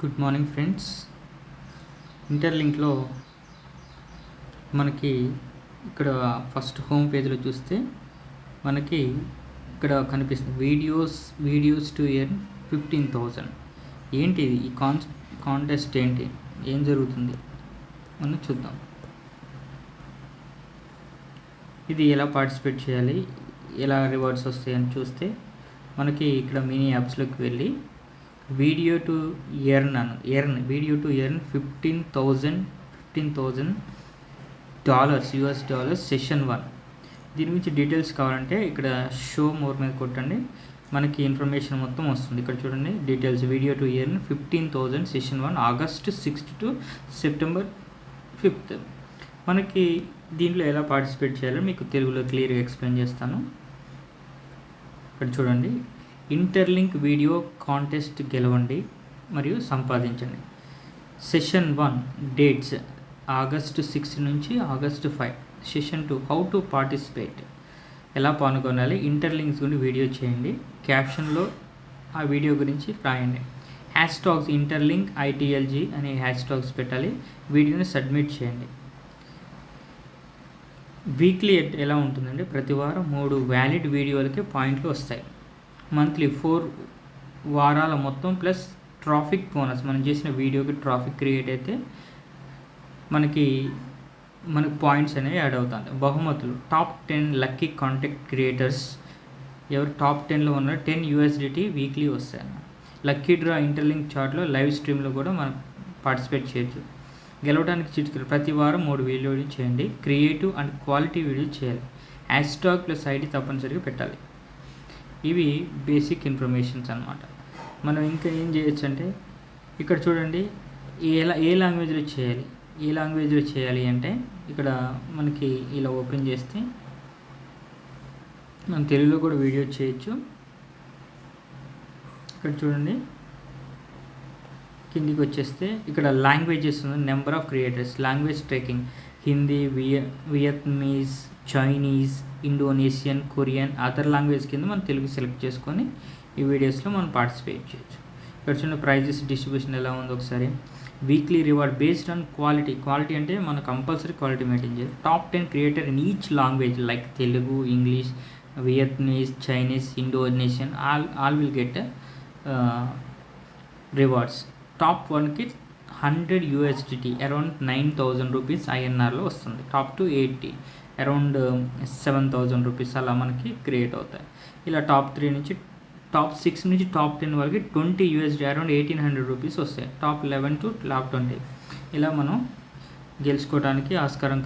Good morning friends. ఇంటర్లింక్లో మనకి ఇక్కడ first home పేజ్లో చూస్తే మనకి ఇక్కడ కనిపిస్తుంది వీడియోస్ టు ఎర్న్ 15,000. ఏంటి ఈ కాంటెస్ట్ ఏంటి, ఏం జరుగుతుంది మనం చూద్దాం. ఇది ఎలా పార్టిసిపేట్ చేయాలి, ఎలా రివార్డ్స్ వస్తాయని చూస్తే మనకి ఇక్కడ మినీ యాప్స్లోకి వెళ్ళి video to earn $15,000 US session 1. దీని గురించి డీటెయిల్స్ కావాలంటే ఇక్కడ షో మోర్ మీద కొట్టండి, మనకి ఇన్ఫర్మేషన్ మొత్తం వస్తుంది. ఇక్కడ చూడండి details. Video to earn 15,000 session 1 August 6th to September 5th. మనకి దీంట్లో ఎలా పార్టిసిపేట్ చేయాలో మీకు తెలుగులో క్లియర్గా ఎక్స్ప్లెయిన్ చేస్తాను. ఇక్కడ చూడండి, ఇంటర్లింక్ వీడియో కాంటెస్ట్ గెలవండి మరియు సంపాదించండి. సెషన్ 1 డేట్స్ August 6 నుంచి August 5. Session 2 how to participate, ఎలా పాల్గొనాలి. ఇంటర్లింక్స్ గురించి వీడియో చేయండి, క్యాప్షన్లో ఆ వీడియో గురించి రాయండి. హ్యాష్టాగ్స్ ఇంటర్లింక్ ITLG అనే హ్యాష్టాగ్స్ పెట్టాలి, వీడియోని సబ్మిట్ చేయండి. వీక్లీ ఎలా ఉంటుందంటే ప్రతి వారం 3 వ్యాలిడ్ వీడియోలకి పాయింట్లు వస్తాయి. మంత్లీ 4 వారాల మొత్తం ప్లస్ ట్రాఫిక్ బోనస్. మనం చేసిన వీడియోకి ట్రాఫిక్ క్రియేట్ అయితే మనకు పాయింట్స్ అనేవి యాడ్ అవుతాయి. బహుమతులు టాప్ 10 లక్కీ కాంటెంట్ క్రియేటర్స్, ఎవరు టాప్ 10లో ఉన్న 10 USDT వీక్లీ వస్తాయి. లక్కీ డ్రా ఇంటర్లింక్ చార్ట్లో లైవ్ స్ట్రీమ్లో కూడా మనం పార్టిసిపేట్ చేయొచ్చు. గెలవడానికి చిటికలు ప్రతి వారం 3 వీడియోలు చేయండి. క్రియేటివ్ అండ్ క్వాలిటీ వీడియో చేయాలి. హ్యాష్టాగ్ ప్లస్ ID తప్పనిసరిగా పెట్టాలి. ఇవి బేసిక్ ఇన్ఫర్మేషన్స్ అన్నమాట. మనం ఇంకా ఏం చేయొచ్చు అంటే ఇక్కడ చూడండి, ఏ లాంగ్వేజ్లో చేయాలి అంటే ఇక్కడ మనకి ఇలా ఓపెన్ చేస్తే మనం తెలుగులో కూడా వీడియో చేయొచ్చు. ఇక్కడ చూడండి కిందికి వచ్చేస్తే ఇక్కడ లాంగ్వేజెస్ ఉంది, number of creators, language trekking, Hindi, Vietnamese, Chinese, Indonesian, Korean, other language కింద మనం తెలుగు సెలెక్ట్ చేసుకొని ఈ వీడియోస్లో మనం పార్టిసిపేట్ చేయొచ్చు. ఇక్కడ చూడండి ప్రైజెస్ డిస్ట్రిబ్యూషన్ ఎలా ఉందో ఒకసారి. Weekly reward based on quality అంటే మనం కంపల్సరీ క్వాలిటీ మెయింటైన్ చేయాలి. Top 10 creator in each language like Telugu, English, Vietnamese, Chinese, Indonesian all will get rewards. Top 1కి 100 USDT అరౌండ్ 9,000 రూపీస్ INRలో వస్తుంది. టాప్ 2 80 అరౌండ్ 7,000 రూపీస్ అలా మనకి క్రియేట్ అవుతాయి. ఇలా టాప్ 3 నుంచి టాప్ 6 నుంచి టాప్ 10 వరకు 20 USD అరౌండ్ 1,800 రూపీస్ వస్తాయి. టాప్ 11 టు టాప్ 20 ఇలా మనం గెలుచుకోవడానికి ఆస్కారం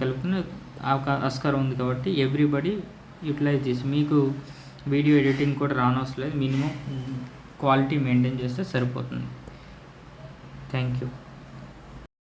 ఉంది. కాబట్టి ఎవ్రీబడి యూటిలైజ్ చేసి, మీకు వీడియో ఎడిటింగ్ కూడా రానవసరం లేదు, మినిమం క్వాలిటీ మెయింటైన్ చేస్తే సరిపోతుంది. Thank you.